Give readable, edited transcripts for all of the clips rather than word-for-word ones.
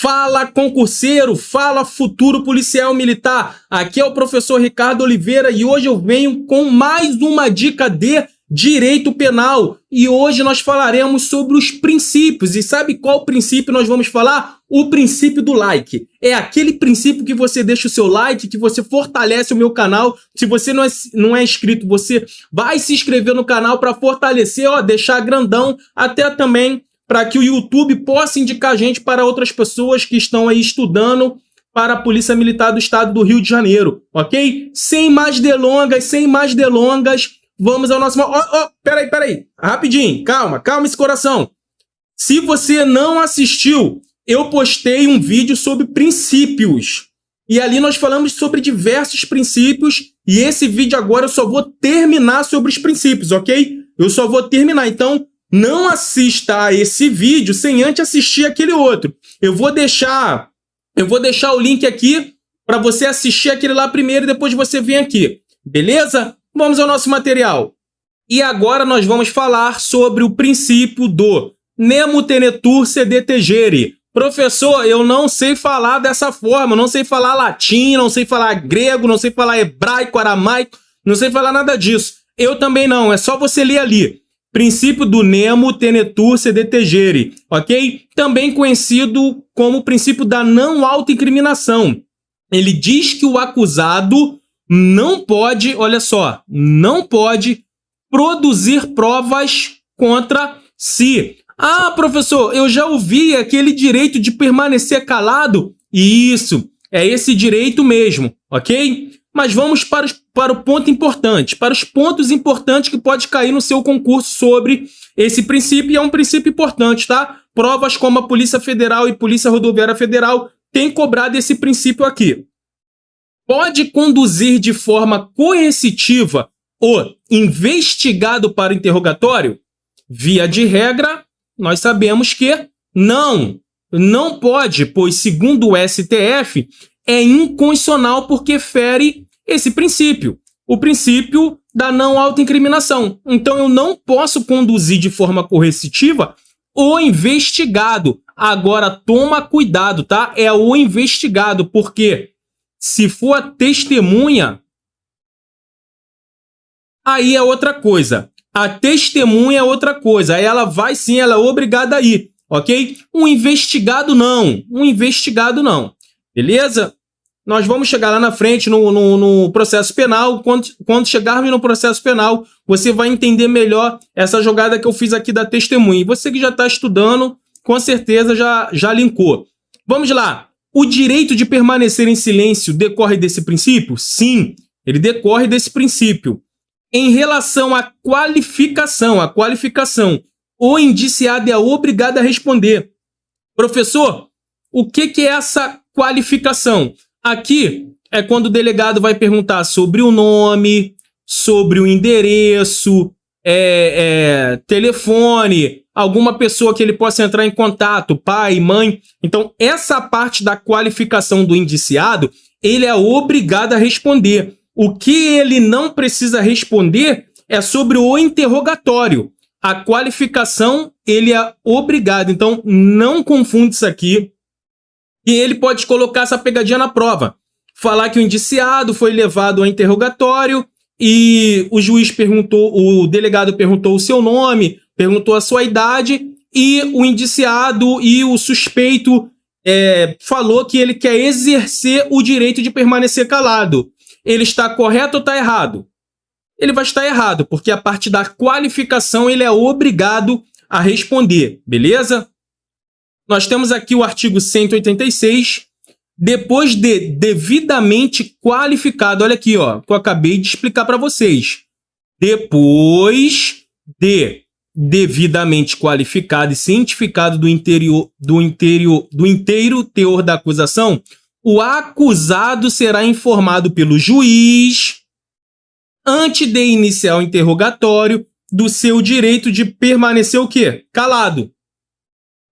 Fala, concurseiro, fala, futuro policial militar. Aqui é o professor Ricardo Oliveira e hoje eu venho com mais uma dica de direito penal. E hoje nós falaremos sobre os princípios. E sabe qual princípio nós vamos falar? O princípio do like. É aquele princípio que você deixa o seu like, que você fortalece o meu canal. Se você não é inscrito, você vai se inscrever no canal para fortalecer, ó, deixar grandão, até também para que o YouTube possa indicar a gente para outras pessoas que estão aí estudando para a Polícia Militar do Estado do Rio de Janeiro, ok? Sem mais delongas, vamos ao nosso... Peraí, rapidinho, calma esse coração. Se você não assistiu, eu postei um vídeo sobre princípios. E ali nós falamos sobre diversos princípios e esse vídeo agora eu só vou terminar sobre os princípios, ok? Eu só vou terminar, então... não assista a esse vídeo sem antes assistir aquele outro. Eu vou deixar o link aqui para você assistir aquele lá primeiro e depois você vem aqui. Beleza? Vamos ao nosso material. E agora nós vamos falar sobre o princípio do nemo tenetur sede tegere. Professor, eu não sei falar dessa forma, não sei falar latim, não sei falar grego, não sei falar hebraico, aramaico, não sei falar nada disso. Eu também não, é só você ler ali. Princípio do nemo tenetur sede tegere, ok? Também conhecido como princípio da não autoincriminação. Ele diz que o acusado não pode, olha só, não pode produzir provas contra si. Ah, professor, eu já ouvi aquele direito de permanecer calado. Isso, é esse direito mesmo, ok? Mas vamos para o ponto importante, para os pontos importantes que pode cair no seu concurso sobre esse princípio, e é um princípio importante, tá? Provas como a Polícia Federal e Polícia Rodoviária Federal têm cobrado esse princípio aqui. Pode conduzir de forma coercitiva o investigado para o interrogatório? Via de regra, nós sabemos que não pode, pois segundo o STF, é inconstitucional porque fere esse princípio, o princípio da não autoincriminação. Então, eu não posso conduzir de forma coercitiva o investigado. Agora, toma cuidado, tá? É o investigado, porque se for a testemunha, aí é outra coisa. A testemunha é outra coisa. Aí ela vai sim, ela é obrigada a ir, ok? Um investigado não. Beleza? Nós vamos chegar lá na frente no processo penal. Quando chegarmos no processo penal, você vai entender melhor essa jogada que eu fiz aqui da testemunha. E você que já está estudando, com certeza já linkou. Vamos lá. O direito de permanecer em silêncio decorre desse princípio? Sim, ele decorre desse princípio. Em relação à qualificação, o indiciado é obrigado a responder. Professor, o que é essa qualificação? Aqui é quando o delegado vai perguntar sobre o nome, sobre o endereço, telefone, alguma pessoa que ele possa entrar em contato, pai, mãe. Então, essa parte da qualificação do indiciado, ele é obrigado a responder. O que ele não precisa responder é sobre o interrogatório. A qualificação, ele é obrigado. Então, não confunde isso aqui. E ele pode colocar essa pegadinha na prova. Falar que o indiciado foi levado ao interrogatório e o delegado perguntou o seu nome, perguntou a sua idade e o indiciado e o suspeito falou que ele quer exercer o direito de permanecer calado. Ele está correto ou está errado? Ele vai estar errado, porque a parte da qualificação ele é obrigado a responder, beleza? Nós temos aqui o artigo 186, depois de devidamente qualificado. Olha aqui, ó, que eu acabei de explicar para vocês. Depois de devidamente qualificado e cientificado do inteiro teor da acusação, o acusado será informado pelo juiz, antes de iniciar o interrogatório, do seu direito de permanecer o quê? Calado.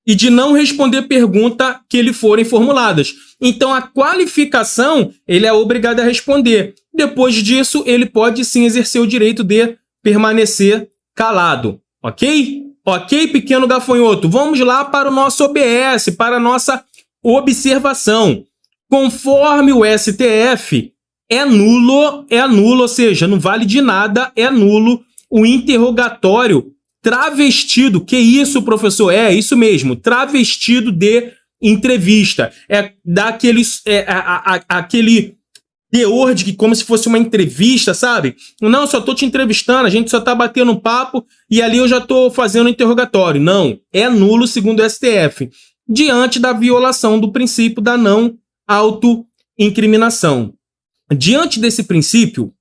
E de não responder pergunta que lhe forem formuladas. Então, a qualificação, ele é obrigado a responder. Depois disso, ele pode sim exercer o direito de permanecer calado. Ok? Ok, pequeno gafanhoto? Vamos lá para o nosso OBS, para a nossa observação. Conforme o STF, é nulo, ou seja, não vale de nada, é nulo o interrogatório travestido. Que isso, professor? É isso mesmo, travestido de entrevista. É daquele aquele teor de que como se fosse uma entrevista, sabe? Não, só tô te entrevistando, a gente só tá batendo um papo e ali eu já tô fazendo um interrogatório. Não, é nulo segundo o STF, diante da violação do princípio da não autoincriminação. Diante desse princípio,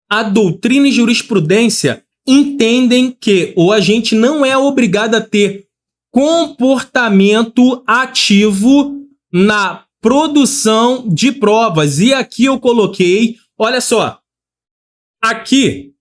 a doutrina e jurisprudência entendem que o agente não é obrigado a ter comportamento ativo na produção de provas. E aqui eu coloquei, olha só, aqui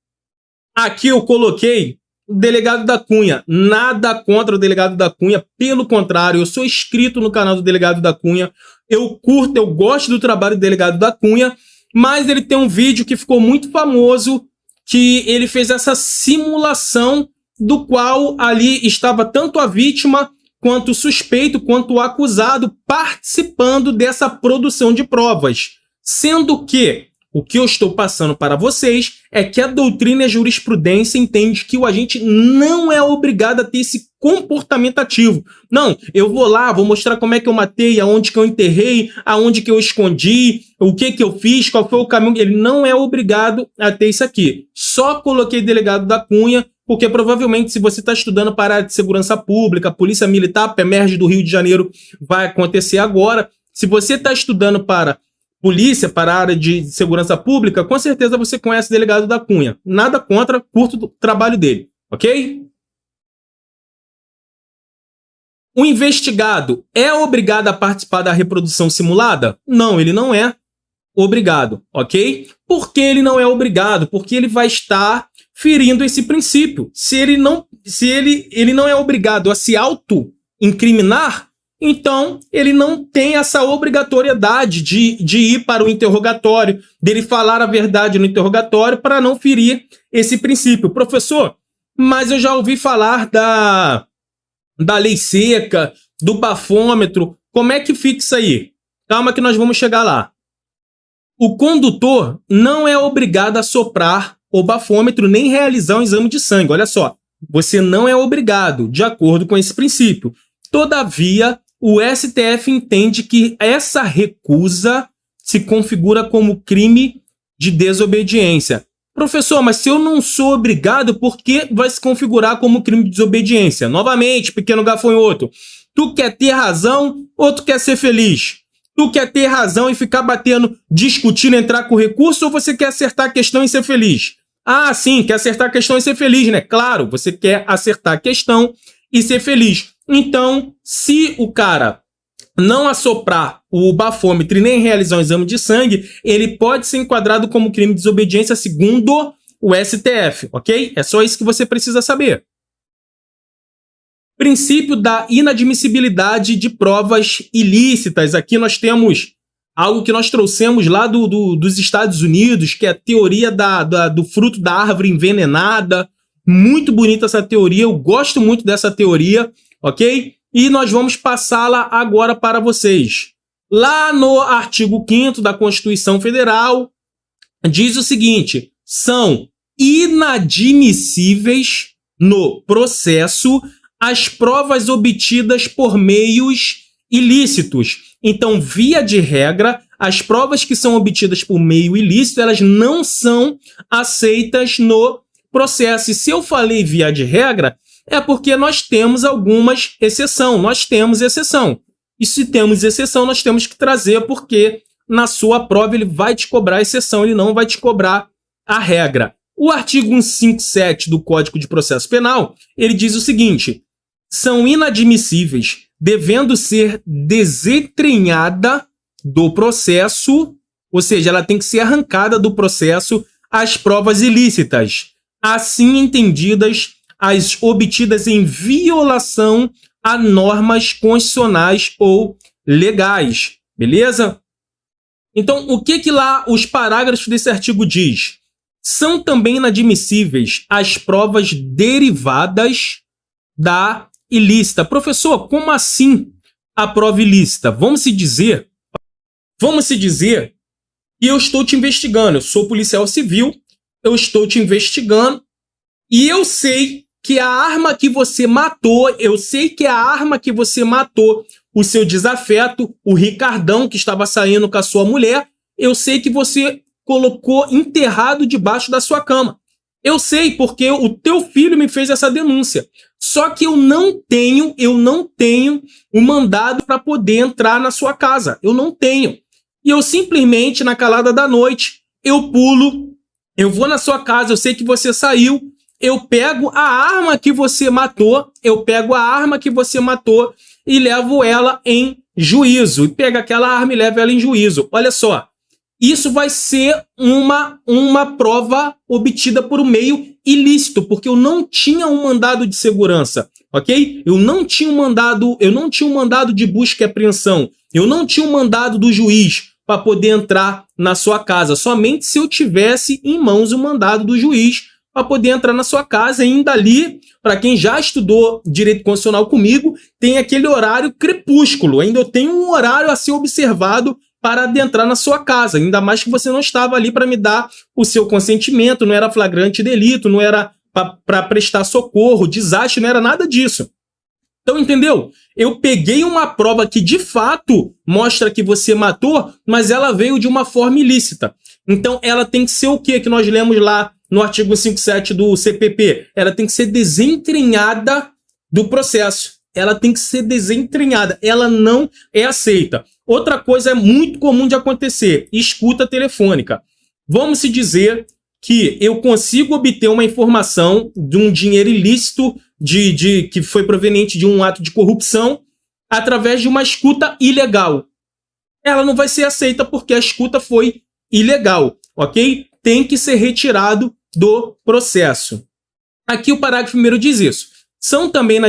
eu coloquei o delegado da Cunha. Nada contra o delegado da Cunha, pelo contrário, eu sou inscrito no canal do delegado da Cunha, eu curto, eu gosto do trabalho do delegado da Cunha, mas ele tem um vídeo que ficou muito famoso, que ele fez essa simulação do qual ali estava tanto a vítima quanto o suspeito, quanto o acusado participando dessa produção de provas. Sendo que o que eu estou passando para vocês é que a doutrina e a jurisprudência entende que o agente não é obrigado a ter esse comportamento ativo. Não, eu vou lá, vou mostrar como é que eu matei, aonde que eu enterrei, aonde que eu escondi, o que que eu fiz, qual foi o caminho. Ele não é obrigado a ter isso aqui. Só coloquei delegado da Cunha, porque provavelmente se você está estudando para a área de segurança pública, polícia militar, PEMERG do Rio de Janeiro vai acontecer agora. Se você está estudando para polícia, para a área de segurança pública, com certeza você conhece o delegado da Cunha. Nada contra, curto o trabalho dele, ok? O investigado é obrigado a participar da reprodução simulada? Não, ele não é obrigado, ok? Por que ele não é obrigado? Porque ele vai estar ferindo esse princípio. Se ele não é obrigado a se auto-incriminar, então ele não tem essa obrigatoriedade de ir para o interrogatório, dele falar a verdade no interrogatório para não ferir esse princípio. Professor, mas eu já ouvi falar da lei seca, do bafômetro. Como é que fica isso aí? Calma que nós vamos chegar lá. O condutor não é obrigado a soprar o bafômetro nem realizar um exame de sangue. Olha só, você não é obrigado, de acordo com esse princípio. Todavia, o STF entende que essa recusa se configura como crime de desobediência. Professor, mas se eu não sou obrigado, por que vai se configurar como crime de desobediência? Novamente, pequeno gafanhoto, tu quer ter razão ou tu quer ser feliz? Tu quer ter razão e ficar batendo, discutindo, entrar com recurso, ou você quer acertar a questão e ser feliz? Ah, sim, quer acertar a questão e ser feliz, né? Claro, você quer acertar a questão e ser feliz. Então, se o cara não assoprar o bafômetro e nem realizar um exame de sangue, ele pode ser enquadrado como crime de desobediência segundo o STF, ok? É só isso que você precisa saber. Princípio da inadmissibilidade de provas ilícitas. Aqui nós temos algo que nós trouxemos lá dos Estados Unidos, que é a teoria do fruto da árvore envenenada. Muito bonita essa teoria, eu gosto muito dessa teoria, ok? E nós vamos passá-la agora para vocês. Lá no artigo 5º da Constituição Federal, diz o seguinte: são inadmissíveis no processo as provas obtidas por meios ilícitos. Então, via de regra, as provas que são obtidas por meio ilícito, elas não são aceitas no processo. E se eu falei via de regra, é porque nós temos algumas exceções. Nós temos exceção. E se temos exceção, nós temos que trazer, porque na sua prova ele vai te cobrar a exceção, ele não vai te cobrar a regra. O artigo 157 do Código de Processo Penal, ele diz o seguinte: são inadmissíveis, devendo ser desentranhada do processo, ou seja, ela tem que ser arrancada do processo, as provas ilícitas, assim entendidas as obtidas em violação a normas constitucionais ou legais, beleza? Então, o que lá os parágrafos desse artigo diz? São também inadmissíveis as provas derivadas da ilícita. Professor, como assim? a prova ilícita? Vamos se dizer que eu estou te investigando, eu sou policial civil, eu estou te investigando e eu sei que a arma que você matou, o seu desafeto, o Ricardão, que estava saindo com a sua mulher, eu sei que você colocou enterrado debaixo da sua cama. Eu sei porque o teu filho me fez essa denúncia. Só que eu não tenho o mandado para poder entrar na sua casa. Eu não tenho. E eu simplesmente, na calada da noite, eu pulo, eu vou na sua casa, eu sei que você saiu, eu pego a arma que você matou, e levo ela em juízo. E pego aquela arma e levo ela em juízo. Olha só, isso vai ser uma prova obtida por um meio ilícito, porque eu não tinha um mandado de segurança, ok? Eu não tinha um mandado de busca e apreensão, eu não tinha um mandado do juiz para poder entrar na sua casa, somente se eu tivesse em mãos o mandado do juiz para poder entrar na sua casa. E ainda ali, para quem já estudou direito constitucional comigo, tem aquele horário crepúsculo, ainda eu tenho um horário a ser observado para adentrar na sua casa, ainda mais que você não estava ali para me dar o seu consentimento, não era flagrante delito, não era para prestar socorro, desastre, não era nada disso. Então, entendeu? Eu peguei uma prova que, de fato, mostra que você matou, mas ela veio de uma forma ilícita. Então, ela tem que ser o quê? Que nós lemos lá no artigo 57 do CPP. Ela tem que ser desentranhada do processo. Ela tem que ser desentranhada. Ela não é aceita. Outra coisa é muito comum de acontecer: escuta telefônica. Vamos se dizer que eu consigo obter uma informação de um dinheiro ilícito que foi proveniente de um ato de corrupção através de uma escuta ilegal. Ela não vai ser aceita porque a escuta foi ilegal, ok? Tem que ser retirado do processo. Aqui o parágrafo 1º diz isso. São também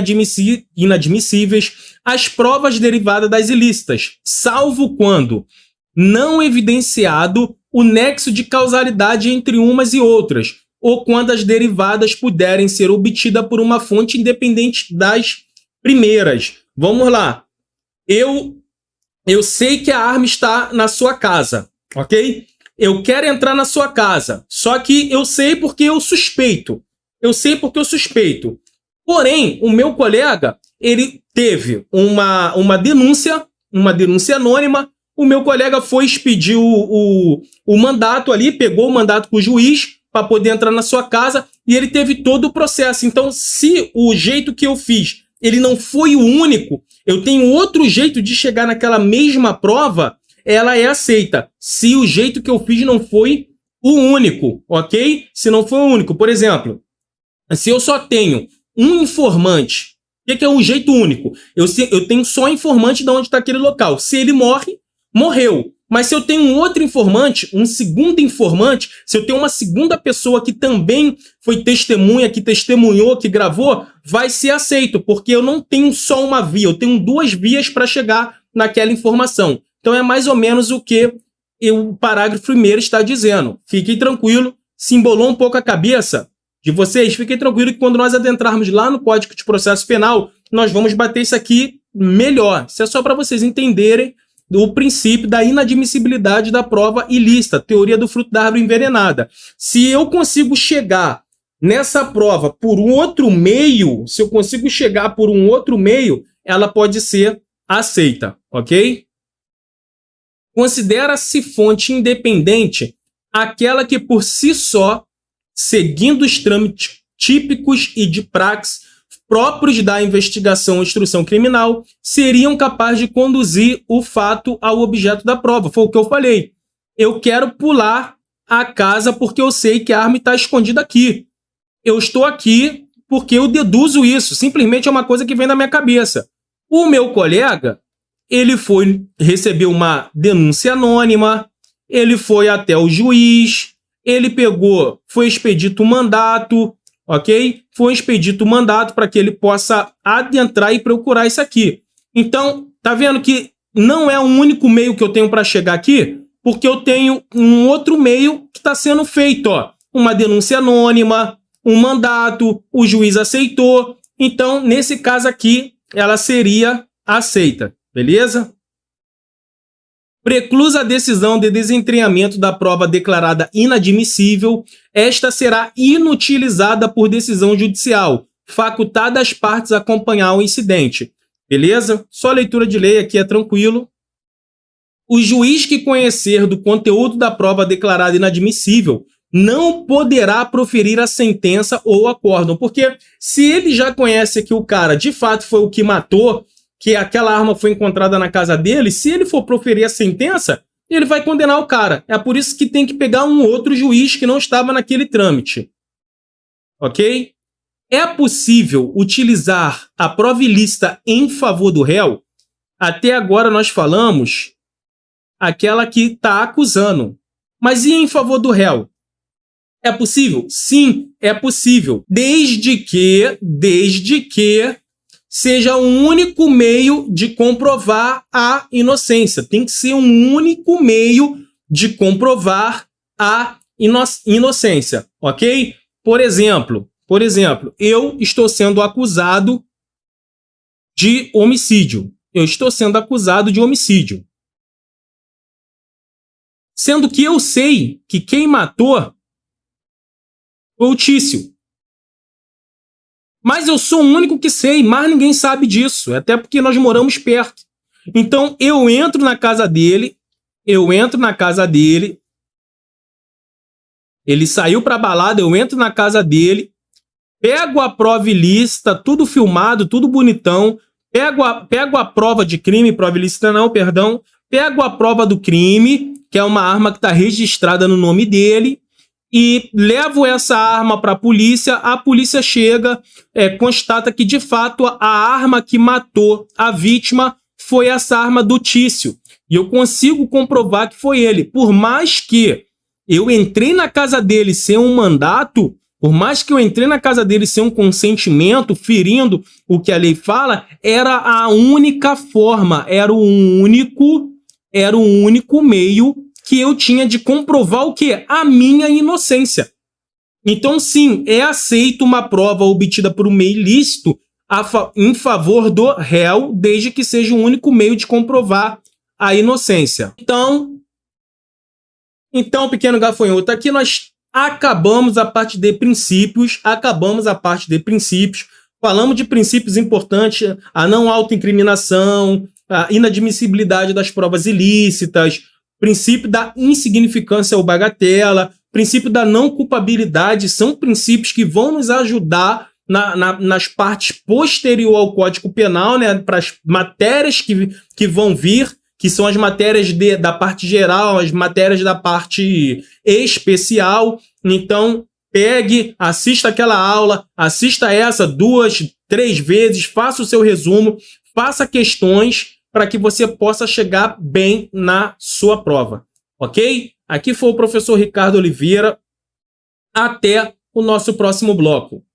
inadmissíveis as provas derivadas das ilícitas, salvo quando não evidenciado o nexo de causalidade entre umas e outras, ou quando as derivadas puderem ser obtidas por uma fonte independente das primeiras. Vamos lá. Eu sei que a arma está na sua casa, ok? Eu quero entrar na sua casa, só que eu sei porque eu suspeito. Porém, o meu colega, ele teve uma denúncia anônima. O meu colega foi expedir o mandato ali, pegou o mandato com o juiz para poder entrar na sua casa e ele teve todo o processo. Então, se o jeito que eu fiz, ele não foi o único, eu tenho outro jeito de chegar naquela mesma prova, ela é aceita. Se o jeito que eu fiz não foi o único, ok? Se não foi o único. Por exemplo, se eu só tenho um informante, o que é um jeito único? Eu tenho só informante de onde está aquele local. Se ele morre, morreu. Mas se eu tenho um outro informante, um segundo informante, se eu tenho uma segunda pessoa que também foi testemunha, que testemunhou, que gravou, vai ser aceito, porque eu não tenho só uma via, eu tenho duas vias para chegar naquela informação. Então é mais ou menos o que o parágrafo 1º está dizendo. Fiquem tranquilos, se embolou um pouco a cabeça de vocês, fiquem tranquilos que quando nós adentrarmos lá no Código de Processo Penal, nós vamos bater isso aqui melhor. Isso é só para vocês entenderem do princípio da inadmissibilidade da prova ilícita, teoria do fruto da árvore envenenada. Se eu consigo chegar nessa prova por um outro meio, ela pode ser aceita, ok? Considera-se fonte independente aquela que por si só, seguindo os trâmites típicos e de praxe próprios da investigação ou instrução criminal, seriam capazes de conduzir o fato ao objeto da prova. Foi o que eu falei. Eu quero pular a casa porque eu sei que a arma está escondida aqui. Eu estou aqui porque eu deduzo isso. Simplesmente é uma coisa que vem da minha cabeça. O meu colega, ele foi receber uma denúncia anônima, ele foi até o juiz, ele foi expedito o mandato, ok? Foi expedito o mandato para que ele possa adentrar e procurar isso aqui. Então, tá vendo que não é o único meio que eu tenho para chegar aqui? Porque eu tenho um outro meio que está sendo feito, ó. Uma denúncia anônima, um mandato, o juiz aceitou. Então, nesse caso aqui, ela seria aceita. beleza? Preclusa a decisão de desentranhamento da prova declarada inadmissível, esta será inutilizada por decisão judicial, facultada às partes a acompanhar o incidente. Beleza? Só leitura de lei aqui é tranquilo. O juiz que conhecer do conteúdo da prova declarada inadmissível não poderá proferir a sentença ou acórdão, porque se ele já conhece que o cara de fato foi o que matou, que aquela arma foi encontrada na casa dele, se ele for proferir a sentença, ele vai condenar o cara. É por isso que tem que pegar um outro juiz que não estava naquele trâmite. Ok? É possível utilizar a prova ilícita em favor do réu? Até agora nós falamos aquela que está acusando. Mas e em favor do réu? É possível? Sim, é possível. Desde que seja um único meio de comprovar a inocência. Tem que ser um único meio de comprovar a inocência, ok? Por exemplo, eu estou sendo acusado de homicídio. Sendo que eu sei que quem matou foi o Tício. Mas eu sou o único que sei, mas ninguém sabe disso, até porque nós moramos perto. Então eu entro na casa dele, ele saiu pra balada, eu entro na casa dele, pego a prova ilícita, tudo filmado, tudo bonitão, pego a prova de crime, prova ilícita não, perdão, pego a prova do crime, que é uma arma que está registrada no nome dele, e levo essa arma para a polícia chega, constata que de fato a arma que matou a vítima foi essa arma do Tício. E eu consigo comprovar que foi ele. Por mais que eu entrei na casa dele sem um mandato, por mais que eu entrei na casa dele sem um consentimento, ferindo o que a lei fala, era a única forma, era o único meio que eu tinha de comprovar o quê? A minha inocência. Então, sim, é aceito uma prova obtida por um meio ilícito em favor do réu, desde que seja o único meio de comprovar a inocência. Então, pequeno gafanhoto, aqui nós acabamos a parte de princípios, falamos de princípios importantes, a não autoincriminação, a inadmissibilidade das provas ilícitas, princípio da insignificância ou bagatela, princípio da não culpabilidade, são princípios que vão nos ajudar nas partes posterior ao Código Penal, né, para as matérias que vão vir, que são as matérias da parte geral, as matérias da parte especial. Então, assista aquela aula, assista essa 2, 3 vezes, faça o seu resumo, faça questões para que você possa chegar bem na sua prova, ok? Aqui foi o professor Ricardo Oliveira. Até o nosso próximo bloco.